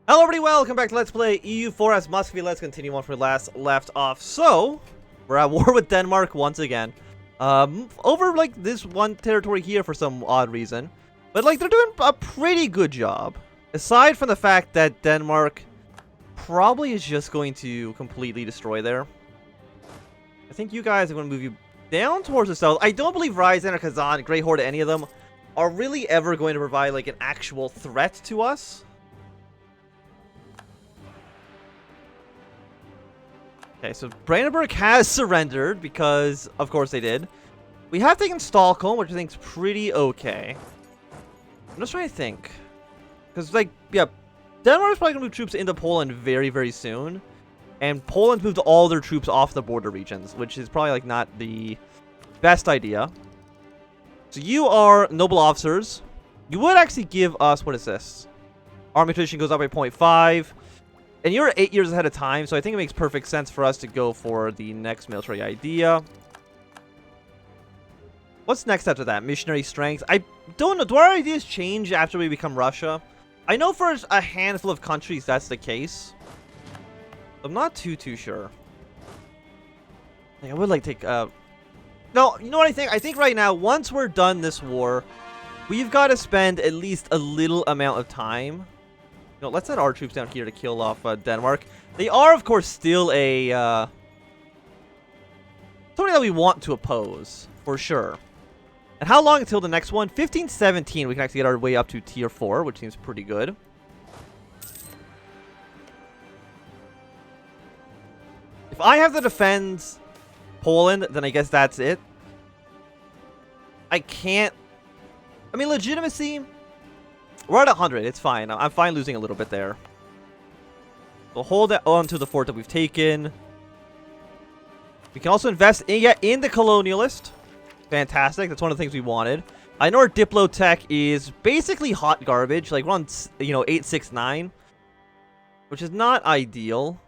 Hello everybody, welcome back to Let's Play EU4 as Muscovy. Let's continue on from we last left off. So, we're at war with Denmark once again. Over, like, this one territory here for some odd reason. But, like, they're doing a pretty good job. Aside from the fact that Denmark probably is just going to completely destroy there. I think you guys are going to move you down towards the south. I don't believe Ryzen or Kazan, Grey Horde, any of them are really ever going to provide, like, an actual threat to us. Okay, so Brandenburg has surrendered because, of course, they did. We have taken Stockholm, which I think is pretty okay. I'm just trying to think. Because, like, yeah, Denmark's probably going to move troops into Poland very, very soon. And Poland's moved all their troops off the border regions, which is probably, like, not the best idea. So you are noble officers. You would actually give us, what is this? Army tradition goes up by 0.5. And you're 8 years ahead of time, so I think it makes perfect sense for us to go for the next military idea. What's next after that? Missionary strength. I don't know. Do our ideas change after we become Russia? I know for a handful of countries that's the case. I'm not too sure. Like, I would like to take... No, you know what I think? I think right now, once we're done this war, we've got to spend at least a little amount of time... No, let's send our troops down here to kill off Denmark. They are, of course, still a... something that we want to oppose, for sure. And how long until the next one? 1517, we can actually get our way up to tier 4, which seems pretty good. If I have to defend Poland, then I guess that's it. I can't... I mean, legitimacy... We're at 100. It's fine. I'm fine losing a little bit there. We'll hold on to the fort that we've taken. We can also invest in the colonialist. Fantastic. That's one of the things we wanted. I know our Diplotech is basically hot garbage. Like, we're on, 869. Which is not ideal.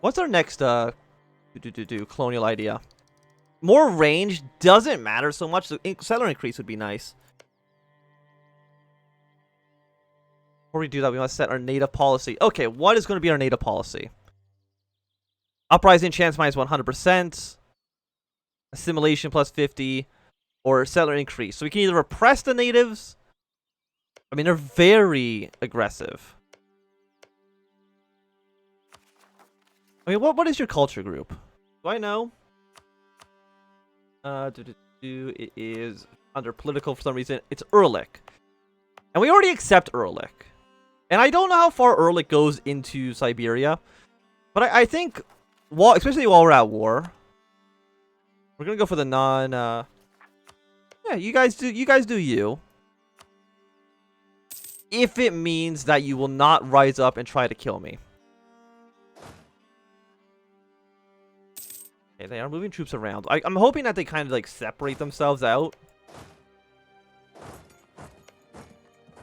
What's our next, colonial idea? More range doesn't matter so much. So settler increase would be nice. Before we do that, we must set our native policy. Okay, what is going to be our native policy? Uprising chance minus 100%. Assimilation plus 50. Or settler increase. So we can either repress the natives. I mean, they're very aggressive. I mean, what is your culture group? Do I know? It is under political for some reason. It's Ehrlich. And we already accept Ehrlich. And I don't know how far Ehrlich goes into Siberia. But I think, especially while we're at war, we're going to go for the non... yeah, you guys do you. If it means that you will not rise up and try to kill me. Okay, they are moving troops around. I'm hoping that they kind of, like, separate themselves out.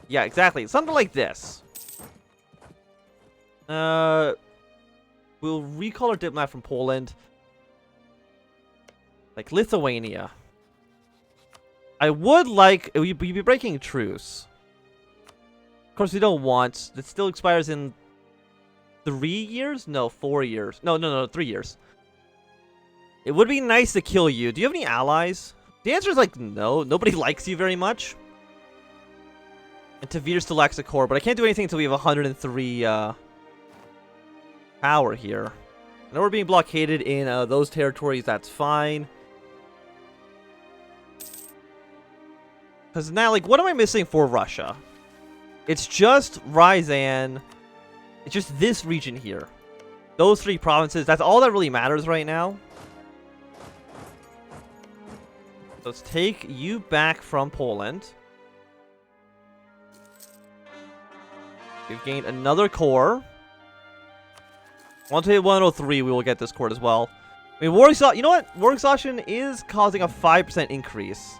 Yeah, exactly. Something like this. We'll recall our diplomat from Poland. Like Lithuania. I would like... We'd be breaking truce. Of course, we don't want... It still expires in 3 years? No, 4 years. No, 3 years. It would be nice to kill you. Do you have any allies? The answer is like, no. Nobody likes you very much. And Tavir still lacks a core, but I can't do anything until we have 103, power here. I know we're being blockaded in those territories. That's fine. Because now, like, what am I missing for Russia? It's just Ryazan. It's just this region here. Those 3 provinces. That's all that really matters right now. So let's take you back from Poland. We've gained another core. Once we hit 103, we will get this core as well. I mean, war exhaustion. You know what? War exhaustion is causing a 5% increase.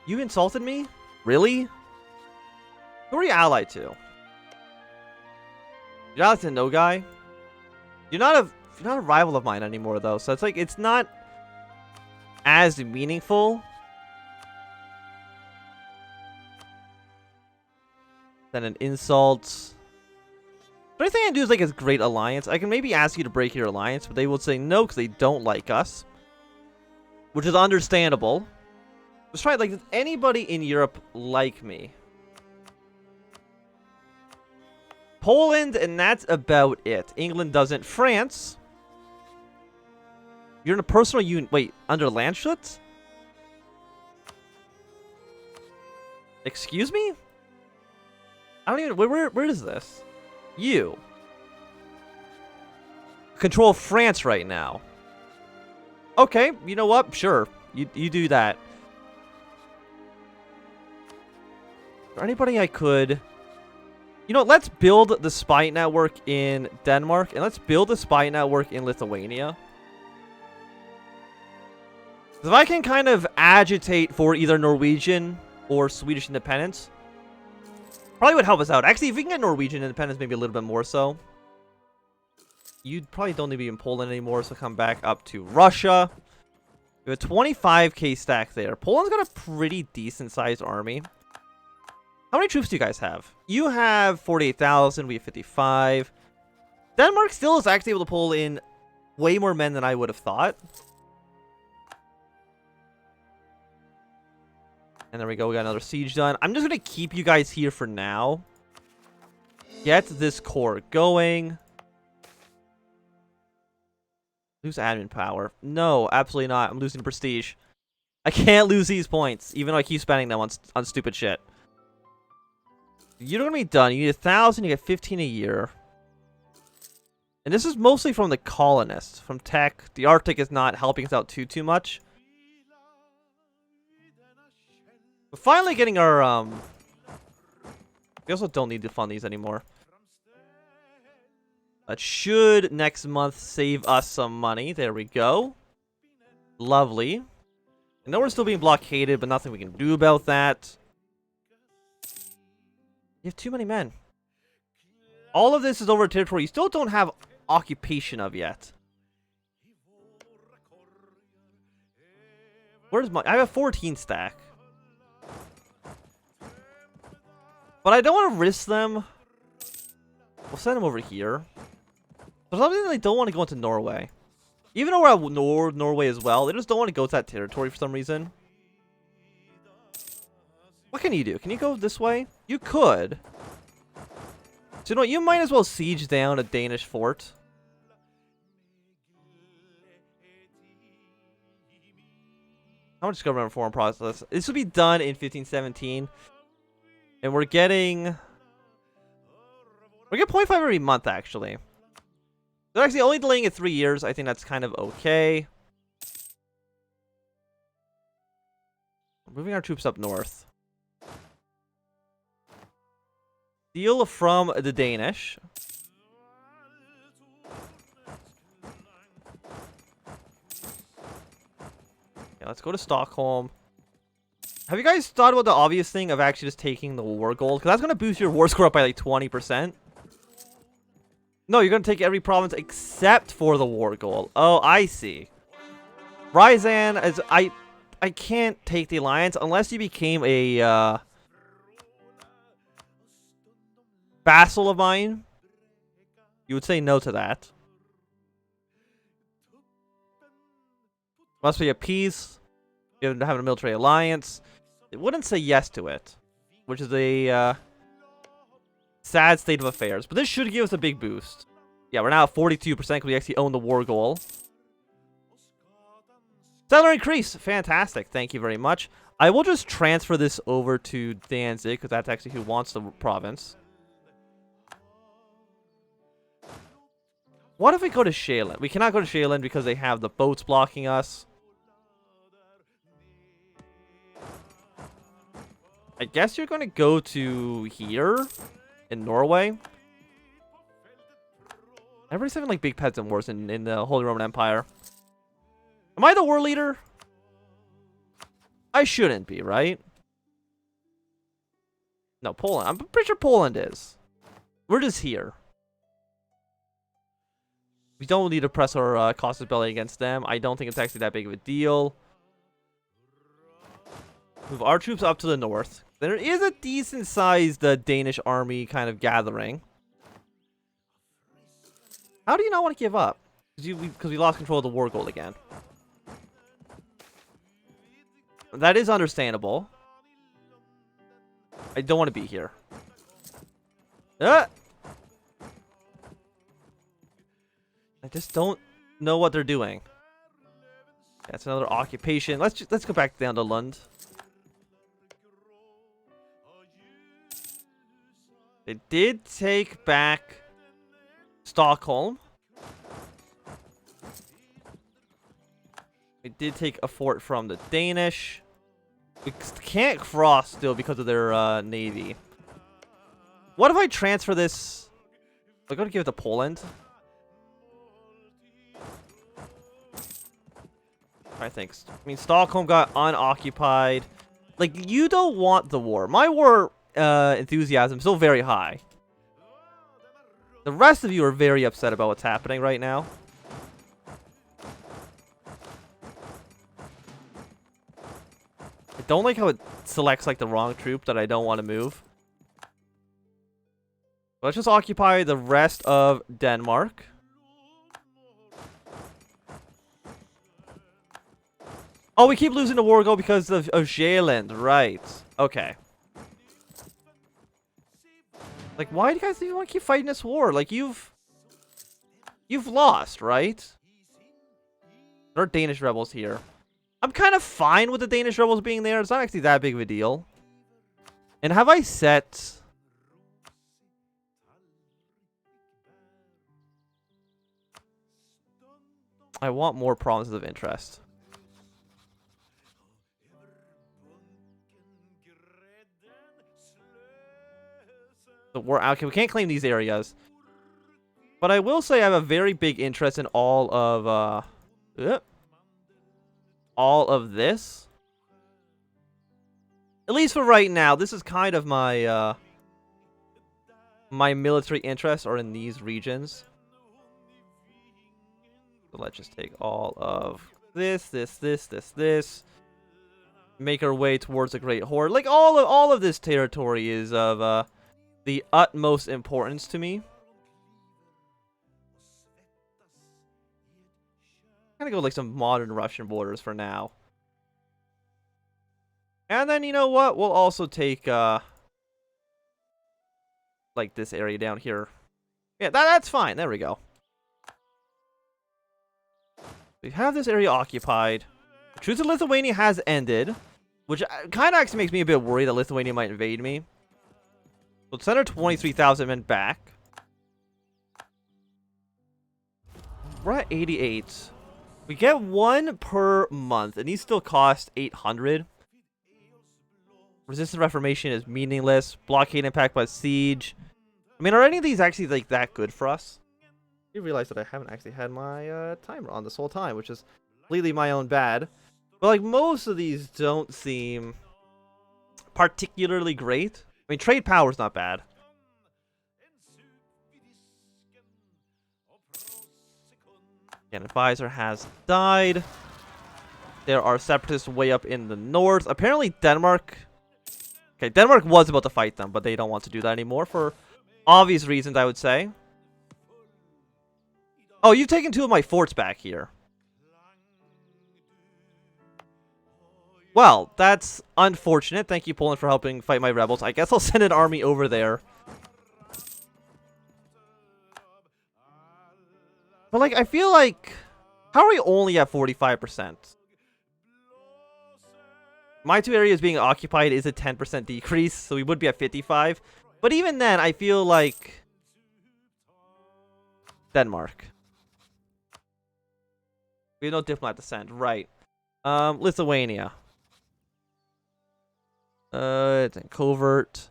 You insulted me? Really? Who are you allied to? You're allied to no guy. You're not a rival of mine anymore, though. So it's like it's not as meaningful. Then an insult. The only thing I can do is like a great alliance. I can maybe ask you to break your alliance, but they will say no because they don't like us. Which is understandable. Let's try it. Like, does anybody in Europe like me? Poland, and that's about it. England doesn't. France. You're in a personal union. Wait, under Landshut? Excuse me? I don't even. Where is this? You control France right now. Okay, you know what? Sure, you do that. Is there anybody I could? You know, let's build the spy network in Denmark, and let's build the spy network in Lithuania. If I can kind of agitate for either Norwegian or Swedish independence, probably would help us out. Actually, if we can get Norwegian independence, maybe a little bit more so. You probably don't need to be in Poland anymore, so come back up to Russia. We have a 25k stack there. Poland's got a pretty decent-sized army. How many troops do you guys have? You have 48,000. We have 55. Denmark still is actually able to pull in way more men than I would have thought. And there we go. We got another siege done. I'm just going to keep you guys here for now. Get this core going. Lose admin power. No, absolutely not. I'm losing prestige. I can't lose these points, even though I keep spending them on stupid shit. You're going to be done. You need 1,000. You get 15 a year. And this is mostly from the colonists. From tech. The Arctic is not helping us out too much. We're finally getting our, we also don't need to fund these anymore. That should, next month, save us some money. There we go. Lovely. I know we're still being blockaded, but nothing we can do about that. You have too many men. All of this is over territory you still don't have occupation of yet. Where's my... I have a 14 stack. But I don't want to risk them. We'll send them over here. For some reason, they don't want to go into Norway. Even though we're at Norway as well, they just don't want to go to that territory for some reason. What can you do? Can you go this way? You could. So you know what? You might as well siege down a Danish fort. How much government reform process? This will be done in 1517. And we're getting 0.5 every month, actually. They're actually only delaying it 3 years. I think that's kind of okay. Moving our troops up north. Steal from the Danish. Yeah, let's go to Stockholm. Have you guys thought about the obvious thing of actually just taking the war gold? Because that's going to boost your war score up by like 20%. No, you're going to take every province except for the war gold. Oh, I see. Ryazan, is I can't take the alliance unless you became a vassal of mine. You would say no to that. Must be a peace. You have a military alliance. It wouldn't say yes to it, which is a sad state of affairs. But this should give us a big boost. Yeah, we're now at 42% because we actually own the war goal. Settler increase. Fantastic. Thank you very much. I will just transfer this over to Danzig because that's actually who wants the province. What if we go to Shaolin? We cannot go to Shaolin because they have the boats blocking us. I guess you're going to go to here in Norway. Everybody's having like big peasant wars in the Holy Roman Empire. Am I the war leader? I shouldn't be, right? No, Poland. I'm pretty sure Poland is. We're just here. We don't need to press our casus belli against them. I don't think it's actually that big of a deal. Move our troops up to the north. There is a decent-sized Danish army kind of gathering. How do you not want to give up? Because we lost control of the war goal again. That is understandable. I don't want to be here. I just don't know what they're doing. That's another occupation. Let's go back down to Lund. They did take back Stockholm. They did take a fort from the Danish. We can't cross still because of their navy. What if I transfer this? I'm going to give it to Poland. I think. I mean, Stockholm got unoccupied. Like, you don't want the war. My war enthusiasm is still very high. The rest of you are very upset about what's happening right now. I don't like how it selects like the wrong troop that I don't want to move. Let's just occupy the rest of Denmark. Oh, we keep losing the war goal because of Zealand, right? Okay. Like, why do you guys even want to keep fighting this war? Like, you've lost, right? There are Danish rebels here. I'm kind of fine with the Danish rebels being there. It's not actually that big of a deal. And have I set... I want more provinces of interest. So we're okay. We can't claim these areas, but I will say I have a very big interest in all of this. At least for right now, this is kind of my my military interests are in these regions. So let's just take all of this. Make our way towards the Great Horde. Like all of this territory is of the utmost importance to me. I'm gonna go like some modern Russian borders for now. And then you know what? We'll also take like this area down here. Yeah, that's fine. There we go. We have this area occupied. The Truce in Lithuania has ended, which kind of actually makes me a bit worried that Lithuania might invade me. Let's send our 23,000 men back. We're at 88. We get one per month, and these still cost 800. Resistance Reformation is meaningless. Blockade impact by siege. I mean, are any of these actually like that good for us? You realize that I haven't actually had my timer on this whole time, which is completely my own bad. But like most of these don't seem particularly great. I mean, trade power's not bad. An advisor has died. There are separatists way up in the north. Apparently Denmark... Okay, Denmark was about to fight them, but they don't want to do that anymore for obvious reasons, I would say. Oh, you've taken 2 of my forts back here. Well, that's unfortunate. Thank you, Poland, for helping fight my rebels. I guess I'll send an army over there. But, like, I feel like... How are we only at 45%? My 2 areas being occupied is a 10% decrease, so we would be at 55. But even then, I feel like... Denmark. We have no diplomat to send. Right. Lithuania. It's in covert.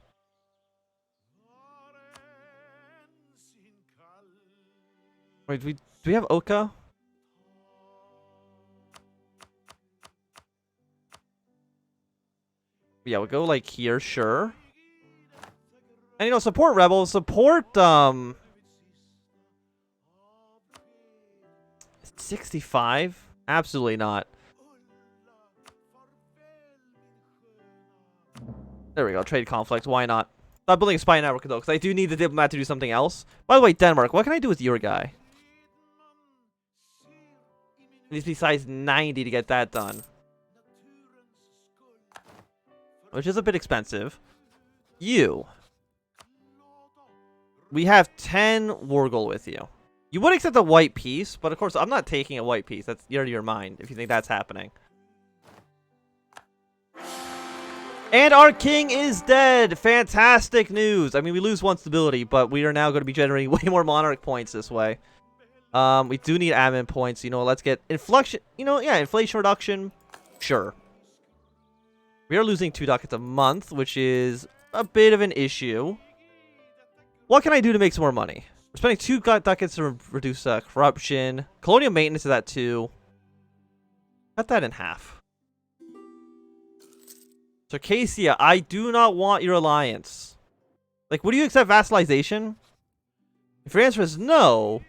Wait, do we have Oka? Yeah, we'll go like here, sure. And you know, support rebels, support 65? Absolutely not. There we go. Trade conflict. Why not? Stop building a spy network, though, because I do need the diplomat to do something else. By the way, Denmark, what can I do with your guy? It needs to be size 90 to get that done. Which is a bit expensive. You. We have 10 Wargle with you. You would accept a white piece, but of course I'm not taking a white piece. That's your mind if you think that's happening. And our king is dead. Fantastic news. I mean, we lose one stability, but we are now going to be generating way more monarch points this way. We do need admin points. You know, let's get inflation. You know, yeah, inflation reduction. Sure. We are losing 2 ducats a month, which is a bit of an issue. What can I do to make some more money? We're spending 2 ducats to reduce corruption. Colonial maintenance is at 2. Cut that in half. Circassia, I do not want your alliance. Like, would you accept vassalization? If your answer is no,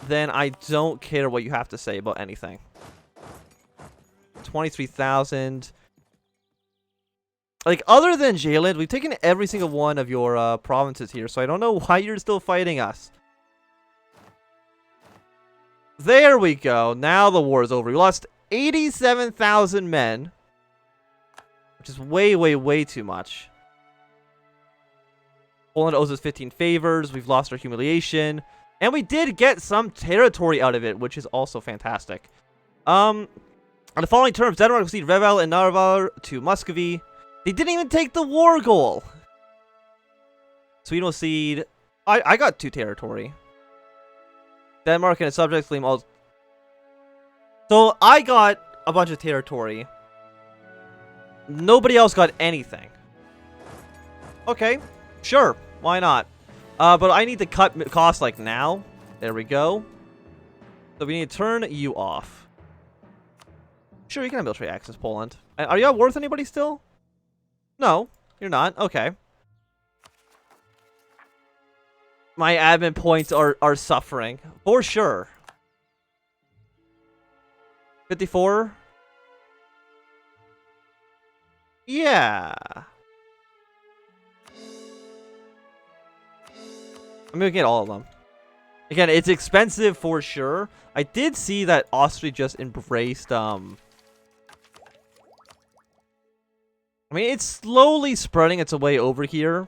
then I don't care what you have to say about anything. 23,000. Like, other than Jalen, we've taken every single one of your provinces here, so I don't know why you're still fighting us. There we go. Now the war is over. We lost 87,000 men, which is way, way, way too much. Poland owes us 15 favors. We've lost our humiliation. And we did get some territory out of it, which is also fantastic. On the following terms, Denmark will cede Revel and Narvar to Muscovy. They didn't even take the war goal. Sweden will cede. I got 2 territory. Denmark and its subjects claim all. So I got a bunch of territory. Nobody else got anything. Okay, sure, why not? But I need to cut costs like now. There we go. So we need to turn you off. Sure, you can have military access, Poland. Are you worth anybody still? No, you're not. Okay. My admin points are suffering. For sure. 54? Yeah. I'm gonna get all of them. Again, it's expensive for sure. I did see that Austria just embraced, I mean, it's slowly spreading its way over here.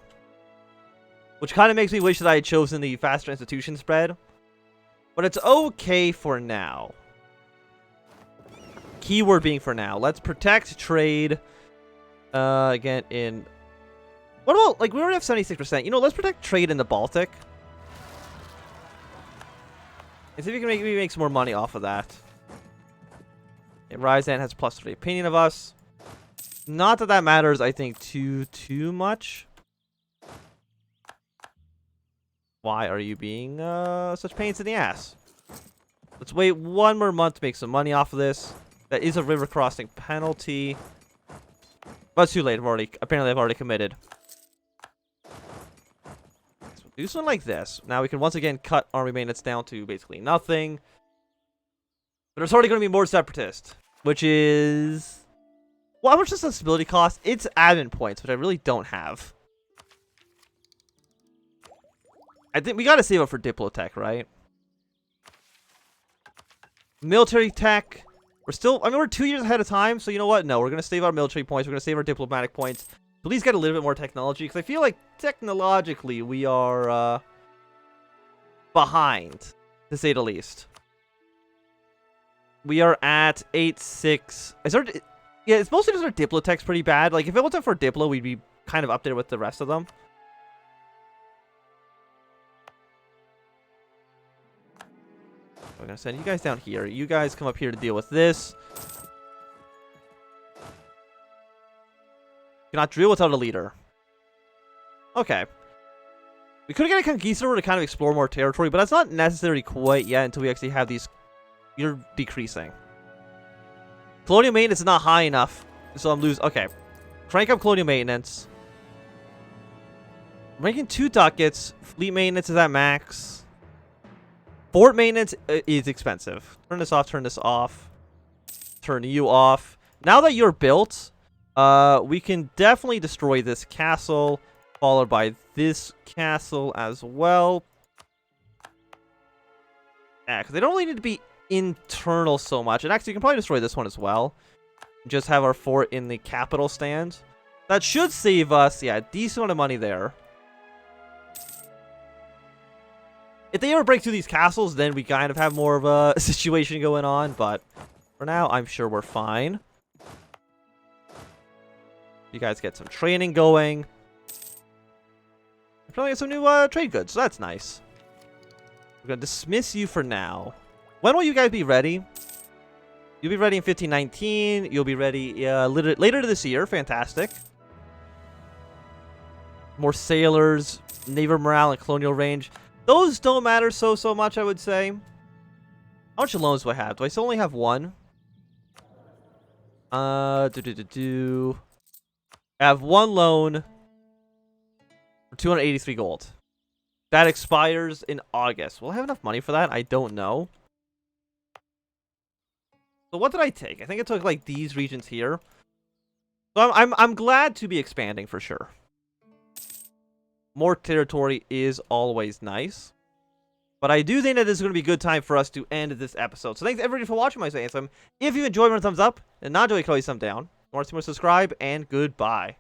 Which kind of makes me wish that I had chosen the faster institution spread. But it's okay for now. Keyword being for now. Let's protect trade. Again, in... What about, like, we already have 76%. You know, let's protect trade in the Baltic. And see if we can maybe make some more money off of that. Okay, Ryazan has +3 opinion of us. Not that that matters, I think, too much. Why are you being such pains in the ass? Let's wait 1 more month to make some money off of this. That is a river crossing penalty. But it's too late. Apparently I've already committed. So do something like this. Now we can once again cut army maintenance down to basically nothing. But there's already going to be more separatist. Which is... Well, how much does the stability cost? It's admin points, which I really don't have. I think we gotta save up for Diplotech, right? Military tech. We're still... I mean, we're 2 years ahead of time, so you know what? No, we're gonna save our military points. We're gonna save our diplomatic points. At least get a little bit more technology, because I feel like technologically we are behind, to say the least. We are at 8.6. Yeah, it's mostly just our Diplotech's pretty bad. Like, if it wasn't for Diplo, we'd be kind of up there with the rest of them. I'm gonna send you guys down here. You guys come up here to deal with this. Cannot drill without a leader. Okay. We could get a conquistador to kind of explore more territory, but that's not necessary quite yet until we actually have these. You're decreasing. Colonial maintenance is not high enough, so I'm losing. Okay. Crank up colonial maintenance. I'm making 2 ducats. Fleet maintenance is at max. Fort maintenance is expensive. Turn this off, turn this off. Turn you off. Now that you're built, We can definitely destroy this castle, followed by this castle as well. Yeah, because they don't really need to be internal so much. And actually, you can probably destroy this one as well. Just have our fort in the capital stand. That should save us, yeah, a decent amount of money there. If they ever break through these castles, then we kind of have more of a situation going on. But for now, I'm sure we're fine. You guys get some training going. I'm trying to get some new trade goods, so that's nice. We're going to dismiss you for now. When will you guys be ready? You'll be ready in 1519. You'll be ready later this year. Fantastic. More sailors, naval morale, and colonial range. Those don't matter so much, I would say. How much loans do I have? Do I still only have one? I have one loan for 283 gold. That expires in August. Will I have enough money for that? I don't know. So what did I take? I think I took like these regions here. So I'm glad to be expanding for sure. More territory is always nice. But I do think that this is going to be a good time for us to end this episode. So thanks everybody for watching my Ansem. If you enjoyed, run a thumbs up. And not enjoy, you can always thumb down. Want to see more, subscribe, and goodbye.